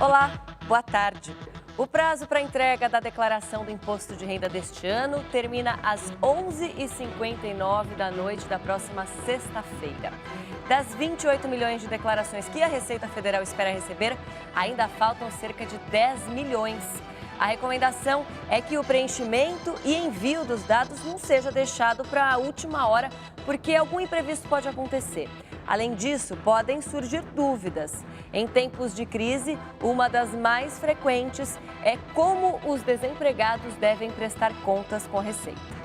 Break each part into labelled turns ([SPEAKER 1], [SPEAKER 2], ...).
[SPEAKER 1] Olá, boa tarde. O prazo para entrega da declaração do imposto de renda deste ano termina às 11h59 da noite da próxima sexta-feira. Das 28 milhões de declarações que a Receita Federal espera receber, ainda faltam cerca de 10 milhões. A recomendação é que o preenchimento e envio dos dados não seja deixado para a última hora, porque algum imprevisto pode acontecer. Além disso, podem surgir dúvidas. Em tempos de crise, uma das mais frequentes é como os desempregados devem prestar contas com a Receita.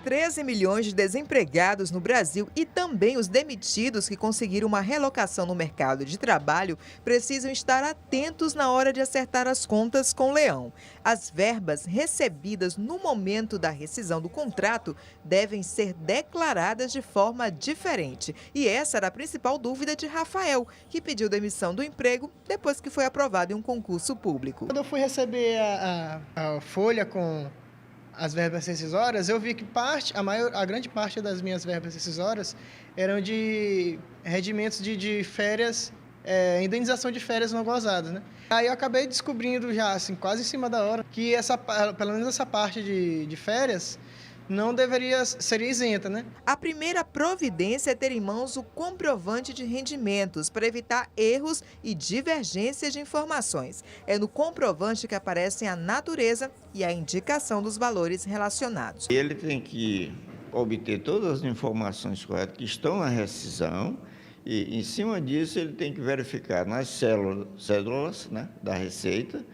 [SPEAKER 2] 13 milhões de desempregados no Brasil e também os demitidos que conseguiram uma relocação no mercado de trabalho precisam estar atentos na hora de acertar as contas com o Leão. As verbas recebidas no momento da rescisão do contrato devem ser declaradas de forma diferente. E essa era a principal dúvida de Rafael, que pediu demissão do emprego depois que foi aprovado em um concurso público.
[SPEAKER 3] Quando eu fui receber a folha com as verbas rescisórias, eu vi que a grande parte das minhas verbas rescisórias eram de rendimentos de férias, indenização de férias não gozadas, né? Aí eu acabei descobrindo já, assim, quase em cima da hora, que pelo menos essa parte de férias não seria isenta, né?
[SPEAKER 2] A primeira providência é ter em mãos o comprovante de rendimentos para evitar erros e divergências de informações. É no comprovante que aparecem a natureza e a indicação dos valores relacionados.
[SPEAKER 4] Ele tem que obter todas as informações corretas que estão na rescisão e, em cima disso, ele tem que verificar nas cédulas, né, da Receita,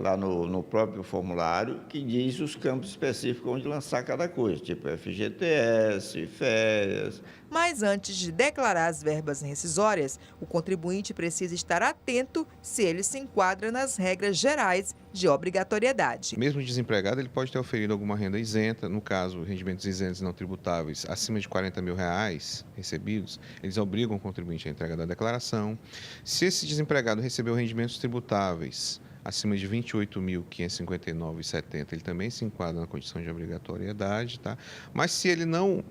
[SPEAKER 4] lá no próprio formulário, que diz os campos específicos onde lançar cada coisa, tipo FGTS, férias.
[SPEAKER 2] Mas antes de declarar as verbas rescisórias, o contribuinte precisa estar atento se ele se enquadra nas regras gerais de obrigatoriedade.
[SPEAKER 5] Mesmo desempregado, ele pode ter oferido alguma renda isenta, no caso, rendimentos isentos não tributáveis acima de R$40 mil recebidos, eles obrigam o contribuinte à entrega da declaração. Se esse desempregado recebeu rendimentos tributáveis acima de R$ 28.559,70, ele também se enquadra na condição de obrigatoriedade, tá? Mas se ele não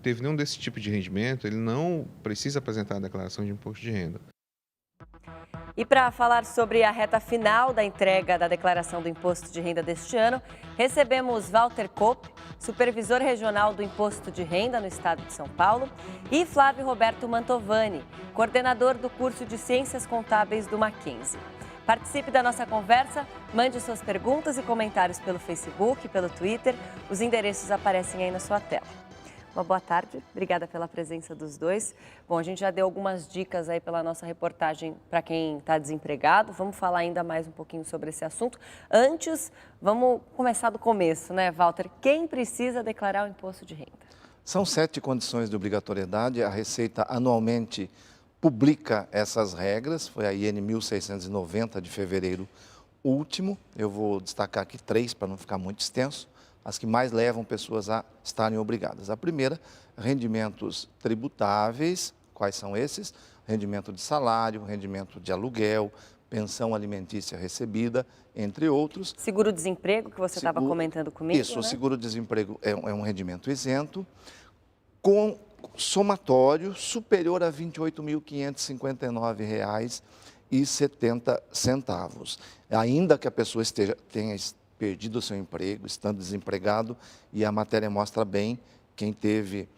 [SPEAKER 5] teve nenhum desse tipo de rendimento, ele não precisa apresentar a declaração de imposto de renda.
[SPEAKER 1] E para falar sobre a reta final da entrega da declaração do imposto de renda deste ano, recebemos Walter Kopp, supervisor regional do imposto de renda no estado de São Paulo, e Flávio Roberto Mantovani, coordenador do curso de Ciências Contábeis do Mackenzie. Participe da nossa conversa, mande suas perguntas e comentários pelo Facebook, pelo Twitter. Os endereços aparecem aí na sua tela. Uma boa tarde, obrigada pela presença dos dois. Bom, a gente já deu algumas dicas aí pela nossa reportagem para quem está desempregado. Vamos falar ainda mais um pouquinho sobre esse assunto. Antes, vamos começar do começo, né, Walter? Quem precisa declarar o imposto de renda?
[SPEAKER 6] São 7 condições de obrigatoriedade. A Receita anualmente publica essas regras. Foi a IN 1690 de fevereiro último. Eu vou destacar aqui 3 para não ficar muito extenso. As que mais levam pessoas a estarem obrigadas. A primeira, rendimentos tributáveis. Quais são esses? Rendimento de salário, rendimento de aluguel, pensão alimentícia recebida, entre outros.
[SPEAKER 1] Seguro-desemprego, que você estava comentando comigo,
[SPEAKER 6] Isso,
[SPEAKER 1] né?
[SPEAKER 6] O seguro-desemprego é um rendimento isento, com somatório superior a R$ 28.559,70. Ainda que a pessoa tenha perdido o seu emprego, estando desempregado, e a matéria mostra bem, quem teve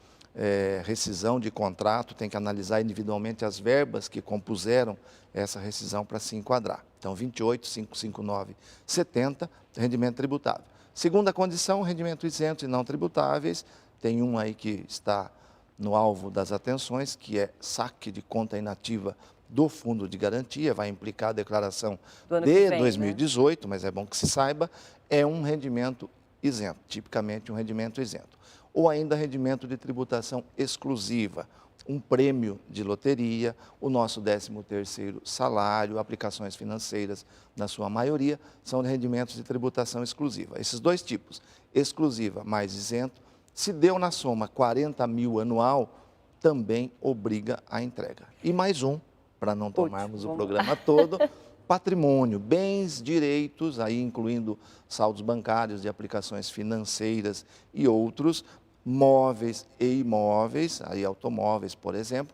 [SPEAKER 6] rescisão de contrato tem que analisar individualmente as verbas que compuseram essa rescisão para se enquadrar. Então, 28.559,70, rendimento tributável. Segunda condição, rendimento isento e não tributáveis. Tem um aí que está no alvo das atenções, que é saque de conta inativa do Fundo de Garantia, vai implicar a declaração de 2018, né? Mas é bom que se saiba, é um rendimento isento, tipicamente um rendimento isento. Ou ainda rendimento de tributação exclusiva, um prêmio de loteria, o nosso 13º salário, aplicações financeiras, na sua maioria, são rendimentos de tributação exclusiva. Esses 2 tipos, exclusiva mais isento, se deu na soma 40 mil anual, também obriga a entrega. E mais um, para não tomarmos o programa todo, patrimônio, bens, direitos, aí incluindo saldos bancários de aplicações financeiras e outros, móveis e imóveis, aí automóveis, por exemplo,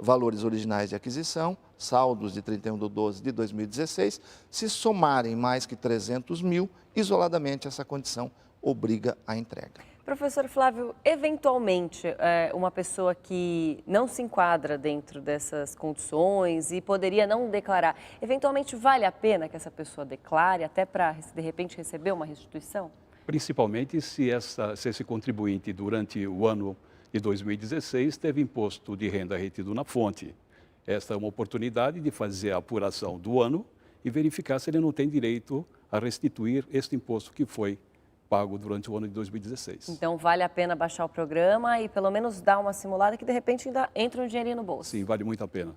[SPEAKER 6] valores originais de aquisição, saldos de 31/12 de 2016, se somarem mais que 300 mil, isoladamente essa condição obriga a entrega.
[SPEAKER 1] Professor Flávio, eventualmente, uma pessoa que não se enquadra dentro dessas condições e poderia não declarar, eventualmente vale a pena que essa pessoa declare até para, de repente, receber uma restituição?
[SPEAKER 7] Principalmente se esse contribuinte, durante o ano de 2016, teve imposto de renda retido na fonte. Esta é uma oportunidade de fazer a apuração do ano e verificar se ele não tem direito a restituir este imposto que foi pago durante o ano de 2016.
[SPEAKER 1] Então, vale a pena baixar o programa e pelo menos dar uma simulada que, de repente, ainda entra um dinheirinho no bolso.
[SPEAKER 7] Sim, vale muito a pena.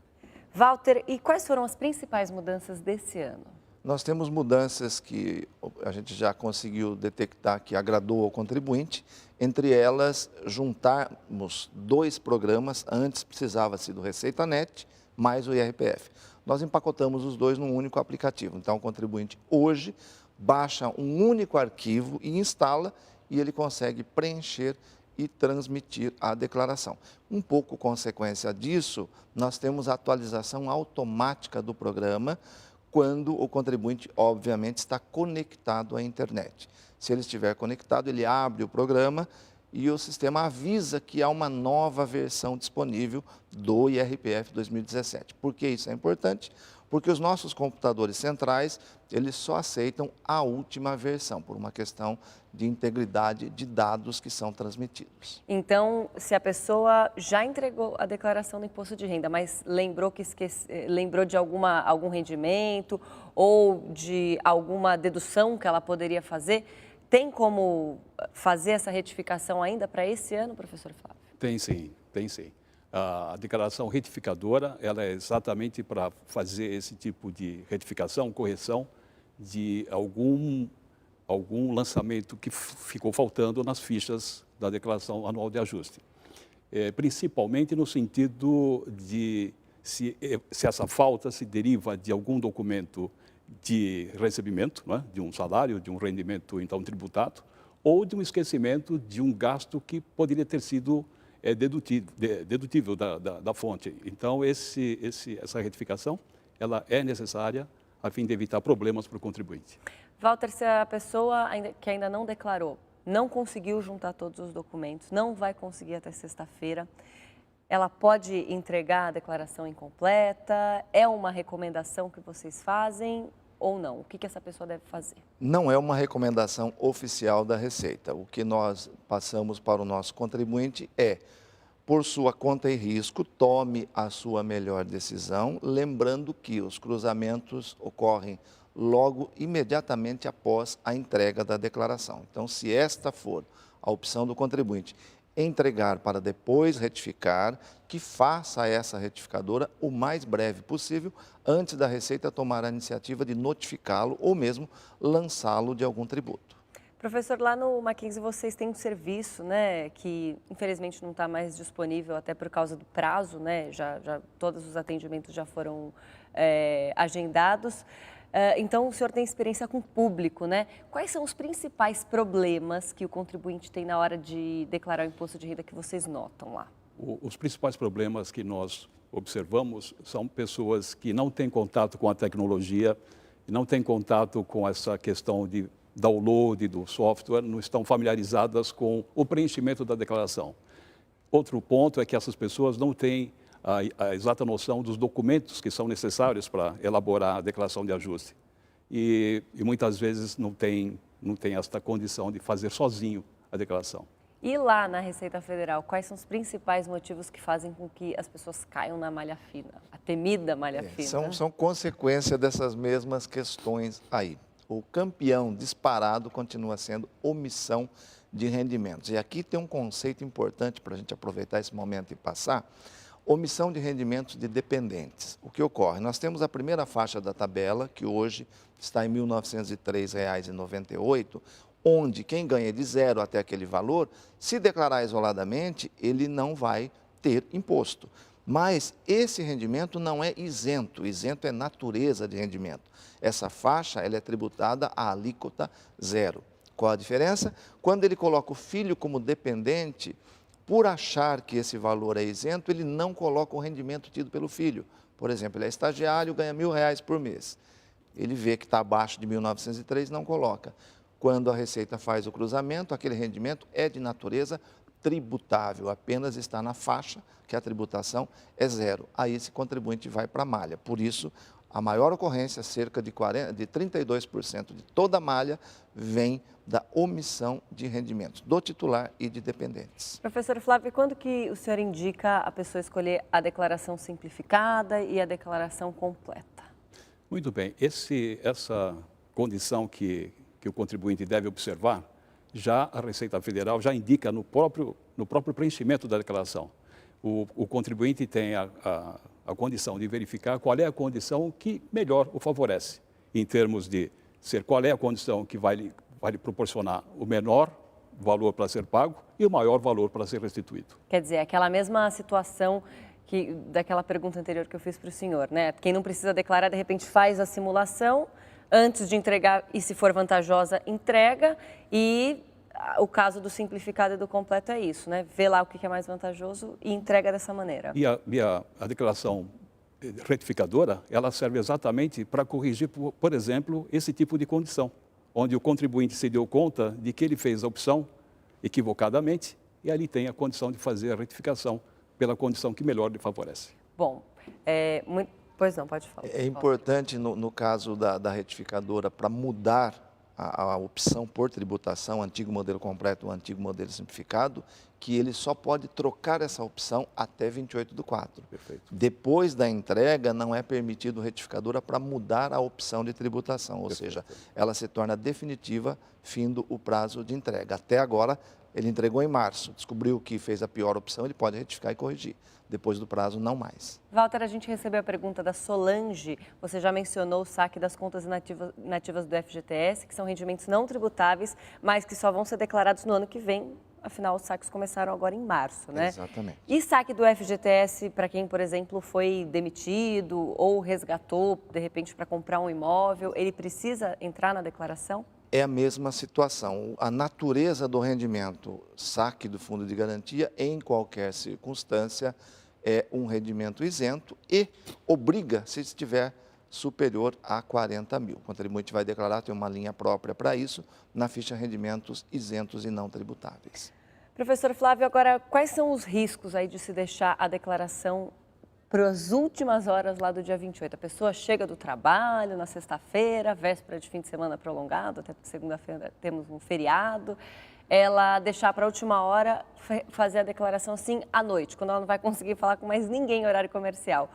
[SPEAKER 1] Walter, e quais foram as principais mudanças desse ano?
[SPEAKER 6] Nós temos mudanças que a gente já conseguiu detectar que agradou ao contribuinte, entre elas juntarmos 2 programas, antes precisava-se do Receita Net mais o IRPF. Nós empacotamos os 2 num único aplicativo, então o contribuinte hoje baixa um único arquivo e instala e ele consegue preencher e transmitir a declaração. Um pouco consequência disso, nós temos a atualização automática do programa quando o contribuinte, obviamente, está conectado à internet. Se ele estiver conectado, ele abre o programa e o sistema avisa que há uma nova versão disponível do IRPF 2017. Por que isso é importante? Porque os nossos computadores centrais, eles só aceitam a última versão, por uma questão de integridade de dados que são transmitidos.
[SPEAKER 1] Então, se a pessoa já entregou a declaração do imposto de renda, mas lembrou de algum rendimento ou de alguma dedução que ela poderia fazer, tem como fazer essa retificação ainda para esse ano, professor Flávio?
[SPEAKER 7] Tem sim, tem sim. A declaração retificadora, ela é exatamente para fazer esse tipo de retificação, correção de algum lançamento que ficou faltando nas fichas da declaração anual de ajuste. Principalmente no sentido de se essa falta se deriva de algum documento de recebimento, né, de um salário, de um rendimento então tributado, ou de um esquecimento de um gasto que poderia ter sido dedutível da fonte. Então, essa retificação ela é necessária a fim de evitar problemas para o contribuinte.
[SPEAKER 1] Walter, se a pessoa que ainda não declarou, não conseguiu juntar todos os documentos, não vai conseguir até sexta-feira, ela pode entregar a declaração incompleta? É uma recomendação que vocês fazem ou não? O que essa pessoa deve fazer?
[SPEAKER 6] Não é uma recomendação oficial da Receita. O que nós passamos para o nosso contribuinte é, por sua conta e risco, tome a sua melhor decisão, lembrando que os cruzamentos ocorrem logo, imediatamente após a entrega da declaração. Então, se esta for a opção do contribuinte, entregar para depois retificar, que faça essa retificadora o mais breve possível, antes da Receita tomar a iniciativa de notificá-lo ou mesmo lançá-lo de algum tributo.
[SPEAKER 1] Professor, lá no Mackenzie vocês têm um serviço, né, que infelizmente não está mais disponível até por causa do prazo, né, já todos os atendimentos já foram agendados. Então, o senhor tem experiência com o público, né? Quais são os principais problemas que o contribuinte tem na hora de declarar o imposto de renda que vocês notam lá?
[SPEAKER 7] Os principais problemas que nós observamos são pessoas que não têm contato com a tecnologia, não têm contato com essa questão de download do software, não estão familiarizadas com o preenchimento da declaração. Outro ponto é que essas pessoas não têm a exata noção dos documentos que são necessários para elaborar a declaração de ajuste. E muitas vezes não tem esta condição de fazer sozinho a declaração.
[SPEAKER 1] E lá na Receita Federal, quais são os principais motivos que fazem com que as pessoas caiam na malha fina, a temida malha fina?
[SPEAKER 6] São consequência dessas mesmas questões aí. O campeão disparado continua sendo omissão de rendimentos. E aqui tem um conceito importante para a gente aproveitar esse momento e passar. Omissão de rendimentos de dependentes. O que ocorre? Nós temos a primeira faixa da tabela, que hoje está em R$ 1.903,98, onde quem ganha de 0 até aquele valor, se declarar isoladamente, ele não vai ter imposto. Mas esse rendimento não é isento, isento é natureza de rendimento. Essa faixa ela é tributada à alíquota 0. Qual a diferença? Quando ele coloca o filho como dependente, por achar que esse valor é isento, ele não coloca o rendimento tido pelo filho. Por exemplo, ele é estagiário, ganha R$1.000 por mês. Ele vê que está abaixo de 1.903, não coloca. Quando a Receita faz o cruzamento, aquele rendimento é de natureza tributável, apenas está na faixa que a tributação é zero. Aí esse contribuinte vai para a malha. Por isso, a maior ocorrência, cerca de 32% de toda a malha, vem da omissão de rendimentos do titular e de dependentes.
[SPEAKER 1] Professor Flávio, quando que o senhor indica a pessoa escolher a declaração simplificada e a declaração completa?
[SPEAKER 7] Muito bem. Essa condição que o contribuinte deve observar, já a Receita Federal já indica no próprio preenchimento da declaração. O contribuinte tem a condição de verificar qual é a condição que melhor o favorece, em termos de ser qual é a condição que vai lhe proporcionar o menor valor para ser pago e o maior valor para ser restituído.
[SPEAKER 1] Quer dizer, aquela mesma situação daquela pergunta anterior que eu fiz para o senhor, né? Quem não precisa declarar, de repente faz a simulação, antes de entregar e, se for vantajosa, entrega. E o caso do simplificado e do completo é isso, né? Vê lá o que é mais vantajoso e entrega dessa maneira.
[SPEAKER 7] E a declaração retificadora, ela serve exatamente para corrigir, por exemplo, esse tipo de condição, onde o contribuinte se deu conta de que ele fez a opção equivocadamente e ali tem a condição de fazer a retificação pela condição que melhor lhe favorece.
[SPEAKER 1] Bom, pois não, pode falar.
[SPEAKER 6] É importante, no caso da retificadora, para mudar a opção por tributação, antigo modelo completo ou antigo modelo simplificado, que ele só pode trocar essa opção até 28/4.
[SPEAKER 7] Perfeito.
[SPEAKER 6] Depois da entrega, não é permitido retificadora para mudar a opção de tributação, ou seja, ela se torna definitiva, findo o prazo de entrega. Até agora, ele entregou em março, descobriu que fez a pior opção, ele pode retificar e corrigir. Depois do prazo, não mais.
[SPEAKER 1] Walter, a gente recebeu a pergunta da Solange. Você já mencionou o saque das contas inativas do FGTS, que são rendimentos não tributáveis, mas que só vão ser declarados no ano que vem. Afinal, os saques começaram agora em março, né?
[SPEAKER 6] Exatamente.
[SPEAKER 1] E saque do FGTS para quem, por exemplo, foi demitido ou resgatou, de repente, para comprar um imóvel, ele precisa entrar na declaração?
[SPEAKER 6] É a mesma situação. A natureza do rendimento, saque do fundo de garantia, em qualquer circunstância, é um rendimento isento e obriga, se estiver superior a 40 mil. O contribuinte vai declarar, tem uma linha própria para isso, na ficha rendimentos isentos e não tributáveis.
[SPEAKER 1] Professor Flávio, agora, quais são os riscos aí de se deixar a declaração para as últimas horas lá do dia 28? A pessoa chega do trabalho na sexta-feira, véspera de fim de semana prolongado, até porque segunda-feira temos um feriado, ela deixar para a última hora fazer a declaração assim à noite, quando ela não vai conseguir falar com mais ninguém em horário comercial.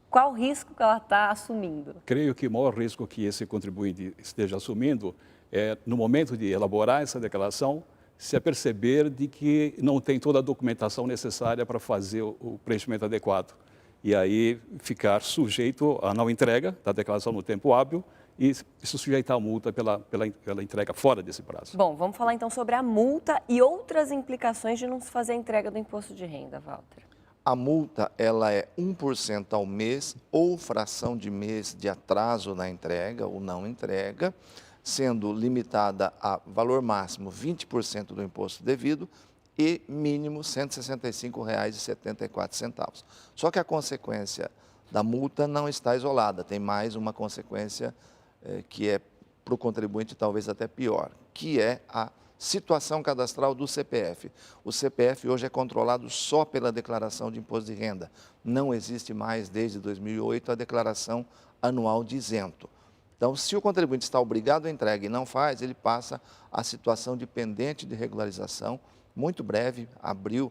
[SPEAKER 1] Qual o risco que ela está assumindo?
[SPEAKER 7] Creio que o maior risco que esse contribuinte esteja assumindo é, no momento de elaborar essa declaração, se aperceber de que não tem toda a documentação necessária para fazer o preenchimento adequado. E aí ficar sujeito à não entrega da declaração no tempo hábil e se sujeitar à multa pela entrega fora desse prazo.
[SPEAKER 1] Bom, vamos falar então sobre a multa e outras implicações de não se fazer a entrega do imposto de renda, Walter.
[SPEAKER 6] A multa, ela é 1% ao mês ou fração de mês de atraso na entrega ou não entrega, sendo limitada a valor máximo 20% do imposto devido e mínimo R$ 165,74. Só que a consequência da multa não está isolada, tem mais uma consequência que é para o contribuinte talvez até pior, que é a situação cadastral do CPF. O CPF hoje é controlado só pela declaração de imposto de renda. Não existe mais, desde 2008, a declaração anual de isento. Então, se o contribuinte está obrigado a entrega e não faz, ele passa a situação de pendente de regularização, muito breve, abril,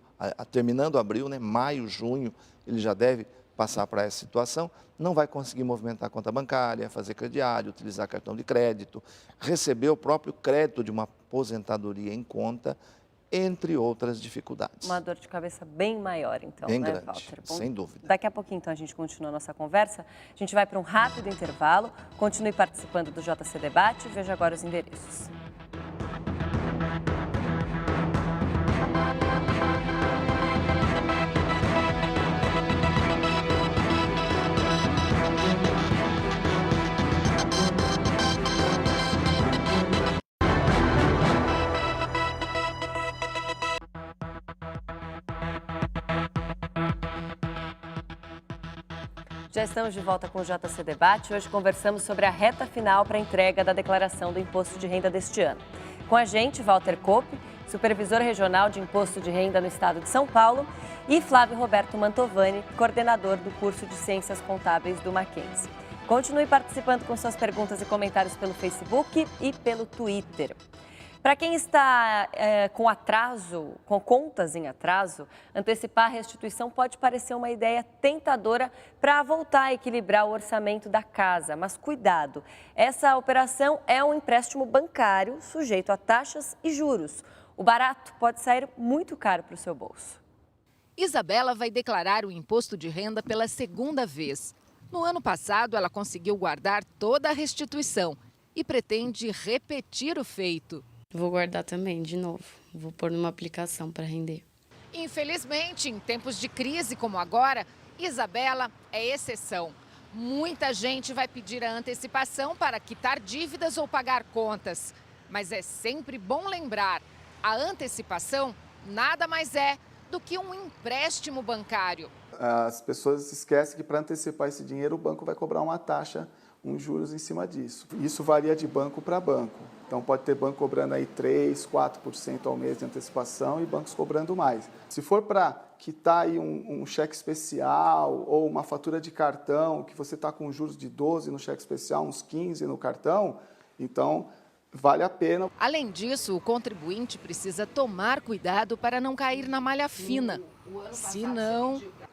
[SPEAKER 6] terminando abril, né, maio, junho, ele já deve passar para essa situação, não vai conseguir movimentar a conta bancária, fazer crediário, utilizar cartão de crédito, receber o próprio crédito de uma aposentadoria em conta, entre outras dificuldades.
[SPEAKER 1] Uma dor de cabeça bem maior, então,
[SPEAKER 6] bem
[SPEAKER 1] né,
[SPEAKER 6] grande,
[SPEAKER 1] Walter? Bom,
[SPEAKER 6] sem dúvida.
[SPEAKER 1] Daqui a pouquinho, então, a gente continua a nossa conversa. A gente vai para um rápido intervalo. Continue participando do JC Debate. Veja agora os endereços. Já estamos de volta com o JC Debate. Hoje conversamos sobre a reta final para a entrega da declaração do Imposto de Renda deste ano. Com a gente, Walter Kopp, supervisor regional de Imposto de Renda no estado de São Paulo, e Flávio Roberto Mantovani, coordenador do curso de Ciências Contábeis do Mackenzie. Continue participando com suas perguntas e comentários pelo Facebook e pelo Twitter. Para quem está com contas em atraso, antecipar a restituição pode parecer uma ideia tentadora para voltar a equilibrar o orçamento da casa. Mas cuidado, essa operação é um empréstimo bancário sujeito a taxas e juros. O barato pode sair muito caro para o seu bolso.
[SPEAKER 8] Isabela vai declarar o imposto de renda pela segunda vez. No ano passado, ela conseguiu guardar toda a restituição e pretende repetir o feito.
[SPEAKER 9] Vou guardar também, de novo. Vou pôr numa aplicação para render.
[SPEAKER 8] Infelizmente, em tempos de crise como agora, Isabela é exceção. Muita gente vai pedir a antecipação para quitar dívidas ou pagar contas. Mas é sempre bom lembrar, a antecipação nada mais é do que um empréstimo bancário.
[SPEAKER 10] As pessoas esquecem que para antecipar esse dinheiro o banco vai cobrar uma taxa, uns juros em cima disso. Isso varia de banco para banco. Então pode ter banco cobrando aí 3%, 4% ao mês de antecipação e bancos cobrando mais. Se for para quitar aí um cheque especial ou uma fatura de cartão, que você está com juros de 12 no cheque especial, uns 15 no cartão, então vale a pena.
[SPEAKER 8] Além disso, o contribuinte precisa tomar cuidado para não cair na malha fina.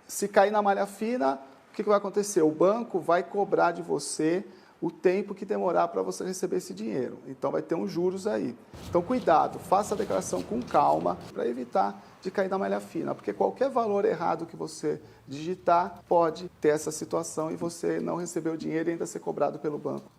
[SPEAKER 10] Se cair na malha fina, o que vai acontecer? O banco vai cobrar de você o tempo que demorar para você receber esse dinheiro. Então vai ter uns juros aí. Então cuidado, faça a declaração com calma para evitar de cair na malha fina, porque qualquer valor errado que você digitar pode ter essa situação e você não receber o dinheiro e ainda ser cobrado pelo banco.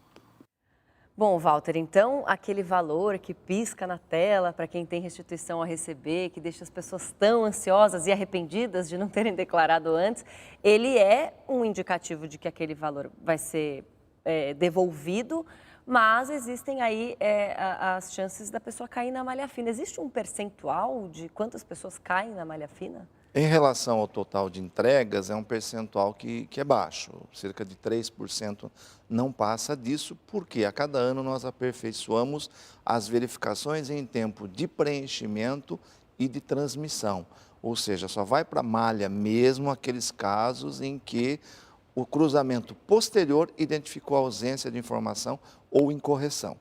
[SPEAKER 1] Bom, Walter, então aquele valor que pisca na tela para quem tem restituição a receber, que deixa as pessoas tão ansiosas e arrependidas de não terem declarado antes, ele é um indicativo de que aquele valor vai ser devolvido, mas existem aí as chances da pessoa cair na malha fina. Existe um percentual de quantas pessoas caem na malha fina?
[SPEAKER 6] Em relação ao total de entregas, é um percentual que é baixo, cerca de 3% não passa disso, porque a cada ano nós aperfeiçoamos as verificações em tempo de preenchimento e de transmissão. Ou seja, só vai para a malha mesmo aqueles casos em que o cruzamento posterior identificou a ausência de informação ou incorreção.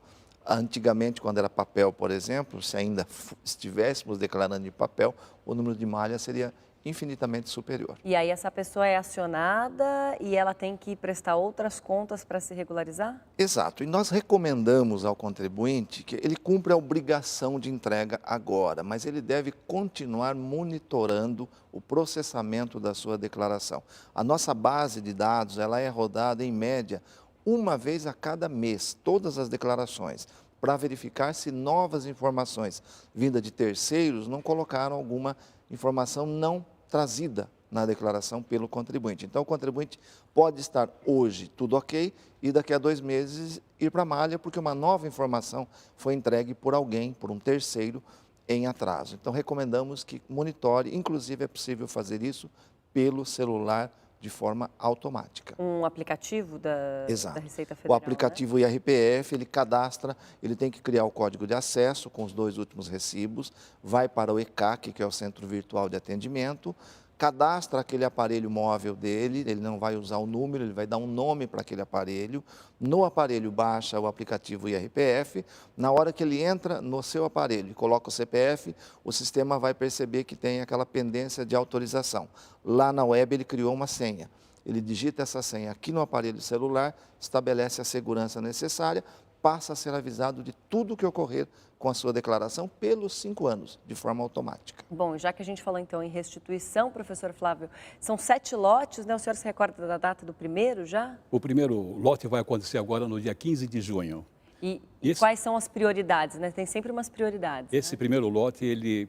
[SPEAKER 6] Antigamente, quando era papel, por exemplo, se ainda estivéssemos declarando em papel, o número de malha seria infinitamente superior.
[SPEAKER 1] E aí essa pessoa é acionada e ela tem que prestar outras contas para se regularizar?
[SPEAKER 6] Exato. E nós recomendamos ao contribuinte que ele cumpra a obrigação de entrega agora, mas ele deve continuar monitorando o processamento da sua declaração. A nossa base de dados, ela é rodada em média uma vez a cada mês, todas as declarações, para verificar se novas informações vindas de terceiros não colocaram alguma informação não trazida na declaração pelo contribuinte. Então, o contribuinte pode estar hoje tudo ok e daqui a 2 meses ir para a malha porque uma nova informação foi entregue por alguém, por um terceiro, em atraso. Então, recomendamos que monitore, inclusive é possível fazer isso pelo celular de forma automática.
[SPEAKER 1] Um aplicativo da Receita Federal?
[SPEAKER 6] O aplicativo, né? IRPF, ele cadastra, ele tem que criar o código de acesso com os 2 últimos recibos, vai para o ECAC, que é o Centro Virtual de Atendimento, cadastra aquele aparelho móvel dele, ele não vai usar o número, ele vai dar um nome para aquele aparelho. No aparelho baixa o aplicativo IRPF, na hora que ele entra no seu aparelho e coloca o CPF, o sistema vai perceber que tem aquela pendência de autorização. Lá na web ele criou uma senha. Ele digita essa senha aqui no aparelho celular, estabelece a segurança necessária, passa a ser avisado de tudo o que ocorrer com a sua declaração pelos 5 anos, de forma automática.
[SPEAKER 1] Bom, já que a gente falou então em restituição, professor Flávio, são 7 lotes, né? O senhor se recorda da data do primeiro já?
[SPEAKER 7] O primeiro lote vai acontecer agora no dia 15 de junho.
[SPEAKER 1] E quais são as prioridades, né? Tem sempre umas prioridades.
[SPEAKER 7] Esse primeiro lote, ele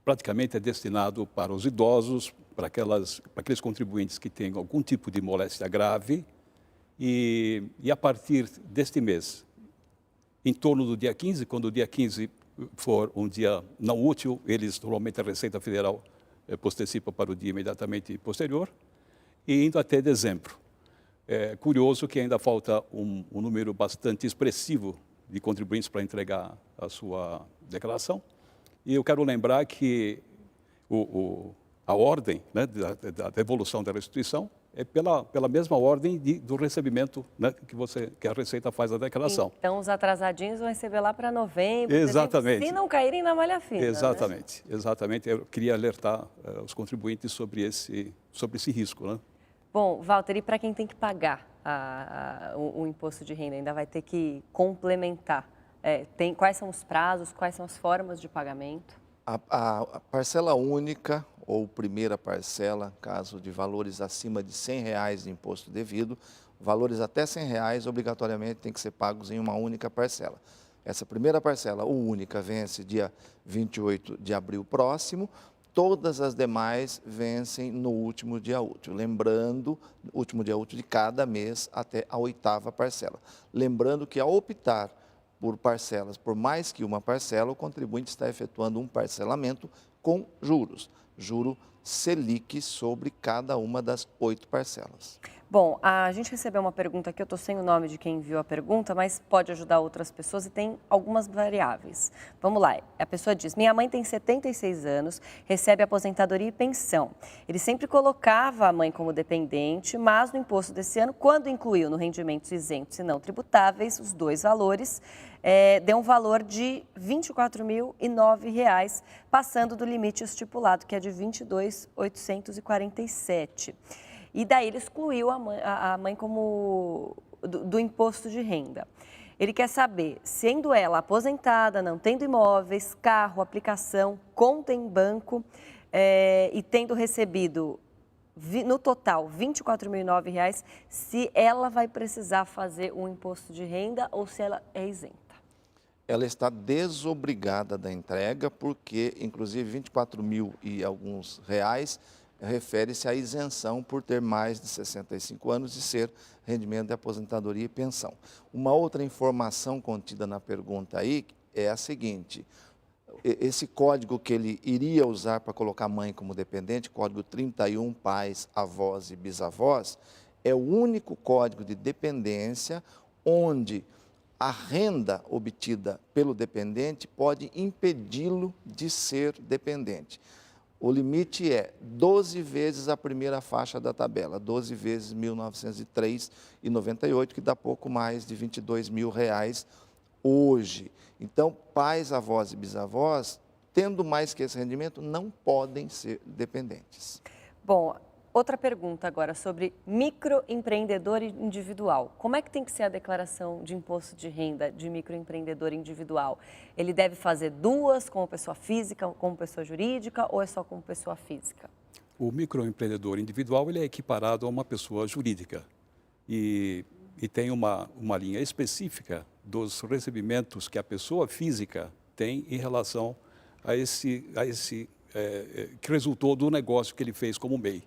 [SPEAKER 7] praticamente é destinado para os idosos, para aqueles contribuintes que têm algum tipo de moléstia grave e a partir deste mês, em torno do dia 15, quando o dia 15 for um dia não útil, normalmente a Receita Federal postecipa para o dia imediatamente posterior, e indo até dezembro. É curioso que ainda falta um número bastante expressivo de contribuintes para entregar a sua declaração. E eu quero lembrar que a ordem, né, da devolução da restituição é pela mesma ordem do recebimento, né, que a Receita faz a declaração.
[SPEAKER 1] Então, os atrasadinhos vão receber lá para novembro,
[SPEAKER 7] Exatamente.
[SPEAKER 1] dezembro, se não caírem na malha fina.
[SPEAKER 7] Exatamente,
[SPEAKER 1] né?
[SPEAKER 7] exatamente. Eu queria alertar os contribuintes sobre esse risco, né?
[SPEAKER 1] Bom, Walter, e para quem tem que pagar o imposto de renda, ainda vai ter que complementar? Quais são os prazos, quais são as formas de pagamento?
[SPEAKER 6] A parcela única ou primeira parcela, caso de valores acima de R$100 de imposto devido, valores até R$100 obrigatoriamente têm que ser pagos em uma única parcela. Essa primeira parcela, única, vence dia 28 de abril próximo. Todas as demais vencem no último dia útil, lembrando, último dia útil de cada mês até a 8ª parcela. Lembrando que ao optar por parcelas, por mais que uma parcela, o contribuinte está efetuando um parcelamento com juros, juro Selic sobre cada uma das 8 parcelas.
[SPEAKER 1] Bom, a gente recebeu uma pergunta aqui, eu estou sem o nome de quem enviou a pergunta, mas pode ajudar outras pessoas e tem algumas variáveis. Vamos lá, a pessoa diz, minha mãe tem 76 anos, recebe aposentadoria e pensão. Ele sempre colocava a mãe como dependente, mas no imposto desse ano, quando incluiu no rendimentos isentos e não tributáveis, os dois valores, deu um valor de R$ 24.009, passando do limite estipulado, que é de R$ 22.847. E daí ele excluiu a mãe como do imposto de renda. Ele quer saber, sendo ela aposentada, não tendo imóveis, carro, aplicação, conta em banco e tendo recebido no total R$ 24.009, se ela vai precisar fazer um imposto de renda ou se ela é isenta.
[SPEAKER 6] Ela está desobrigada da entrega porque, inclusive, 24 mil e alguns reais refere-se à isenção por ter mais de 65 anos e ser rendimento de aposentadoria e pensão. Uma outra informação contida na pergunta aí é a seguinte: esse código que ele iria usar para colocar mãe como dependente, código 31, pais, avós e bisavós, é o único código de dependência onde a renda obtida pelo dependente pode impedi-lo de ser dependente. O limite é 12 vezes a primeira faixa da tabela, 12 vezes R$ 1.903,98, que dá pouco mais de R$ 22 mil hoje. Então, pais, avós e bisavós, tendo mais que esse rendimento, não podem ser dependentes.
[SPEAKER 1] Bom, outra pergunta agora sobre microempreendedor individual. Como é que tem que ser a declaração de imposto de renda de microempreendedor individual? Ele deve fazer duas, como pessoa física, como pessoa jurídica, ou é só como pessoa física?
[SPEAKER 7] O microempreendedor individual ele é equiparado a uma pessoa jurídica e tem uma linha específica dos recebimentos que a pessoa física tem em relação a esse que resultou do negócio que ele fez como MEI.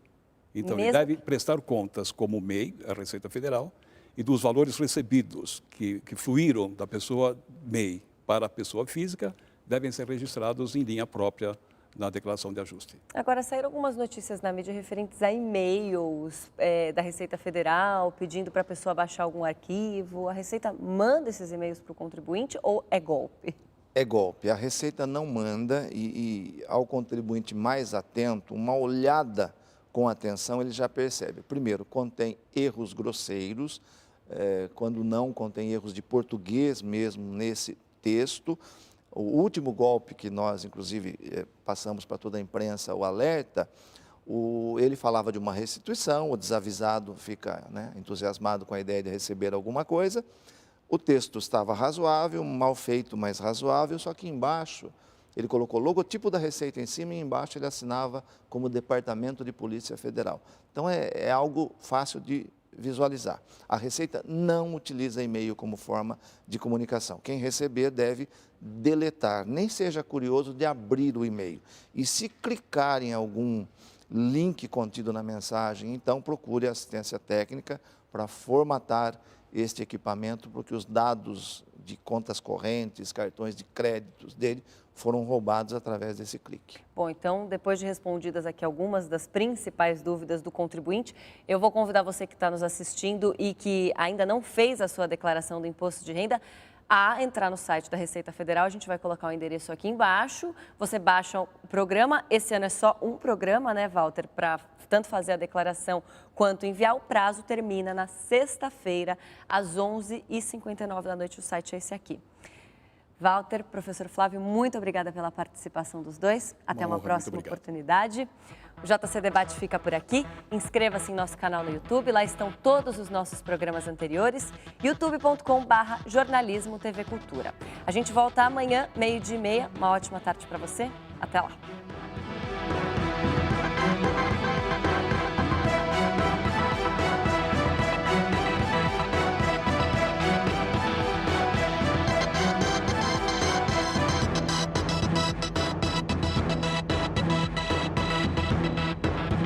[SPEAKER 7] Então, ele deve prestar contas como MEI, a Receita Federal, e dos valores recebidos que fluíram da pessoa MEI para a pessoa física, devem ser registrados em linha própria na declaração de ajuste.
[SPEAKER 1] Agora, saíram algumas notícias na mídia referentes a e-mails da Receita Federal, pedindo para a pessoa baixar algum arquivo. A Receita manda esses e-mails para o contribuinte ou é golpe?
[SPEAKER 6] É golpe. A Receita não manda e ao contribuinte mais atento, uma olhada com atenção, ele já percebe. Primeiro, contém erros grosseiros, quando não contém erros de português mesmo nesse texto. O último golpe que nós, inclusive, passamos para toda a imprensa, o alerta, ele falava de uma restituição, o desavisado fica entusiasmado com a ideia de receber alguma coisa. O texto estava razoável, mal feito, mas razoável, só que embaixo ele colocou o logotipo da Receita em cima e embaixo ele assinava como Departamento de Polícia Federal. Então, é algo fácil de visualizar. A Receita não utiliza e-mail como forma de comunicação. Quem receber deve deletar, nem seja curioso de abrir o e-mail. E se clicar em algum link contido na mensagem, então procure assistência técnica para formatar este equipamento, porque os dados de contas correntes, cartões de créditos dele, foram roubados através desse clique.
[SPEAKER 1] Bom, então, depois de respondidas aqui algumas das principais dúvidas do contribuinte, eu vou convidar você que está nos assistindo e que ainda não fez a sua declaração do imposto de renda a entrar no site da Receita Federal. A gente vai colocar o endereço aqui embaixo. Você baixa o programa. Esse ano é só um programa, né, Walter, para tanto fazer a declaração quanto enviar. O prazo termina na sexta-feira, às 11h59 da noite. O site é esse aqui. Walter, professor Flávio, muito obrigada pela participação dos dois. Até uma próxima oportunidade. O JC Debate fica por aqui. Inscreva-se em nosso canal no YouTube. Lá estão todos os nossos programas anteriores. youtube.com/jornalismo TV Cultura. A gente volta amanhã, 12h30. Uma ótima tarde para você. Até lá.